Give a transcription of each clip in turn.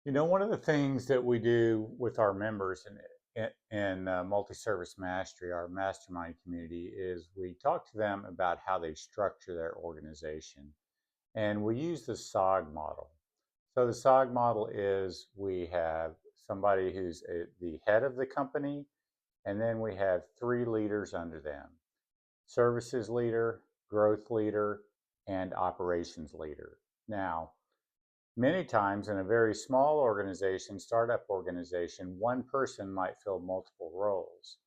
One of the things that we do with our members in Multi-Service Mastery, our mastermind community, is we talk to them about how they structure their organization. And we use the SOG model. So the SOG model is we have somebody who's the head of the company, and then we have three leaders under them: services leader, growth leader, and operations leader. Now, many times in a very small organization, startup organization, one person might fill multiple roles.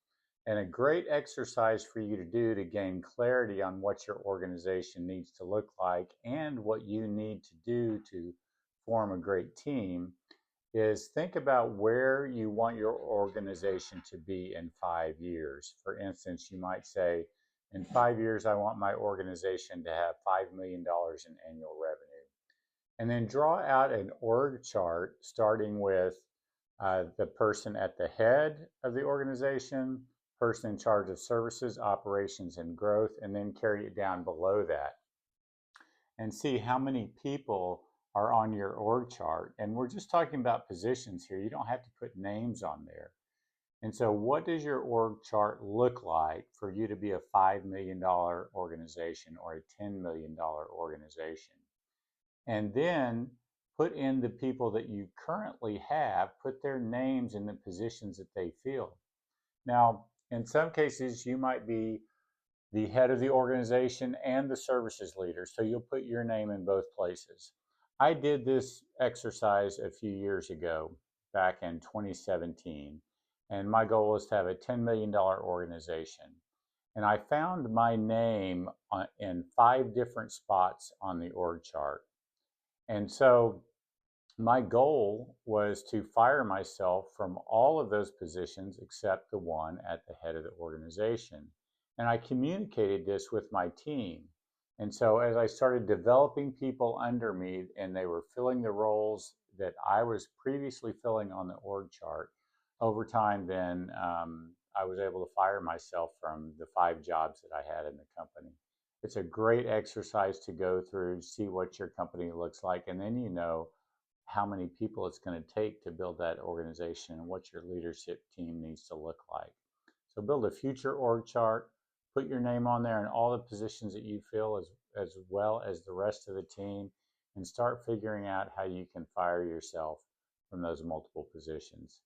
And a great exercise for you to do to gain clarity on what your organization needs to look like and what you need to do to form a great team is think about where you want your organization to be in 5 years. For instance, you might say, in 5 years, I want my organization to have $5 million in annual revenue. And then draw out an org chart starting with the person at the head of the organization, person in charge of services, operations, and growth, and then carry it down below that and see how many people are on your org chart. And we're just talking about positions here. You don't have to put names on there. And so, what does your org chart look like for you to be a $5 million organization or a $10 million organization? And then put in the people that you currently have, put their names in the positions that they fill. Now, in some cases, you might be the head of the organization and the services leader, so you'll put your name in both places. I did this exercise a few years ago, back in 2017, and my goal was to have a $10 million organization. And I found my name in 5 different spots on the org chart. And so my goal was to fire myself from all of those positions except the one at the head of the organization. And I communicated this with my team. And so as I started developing people under me and they were filling the roles that I was previously filling on the org chart, over time, then I was able to fire myself from the 5 jobs that I had in the company. It's a great exercise to go through, see what your company looks like, and then you know how many people it's going to take to build that organization and what your leadership team needs to look like. So build a future org chart, put your name on there and all the positions that you fill as well as the rest of the team, and start figuring out how you can fire yourself from those multiple positions.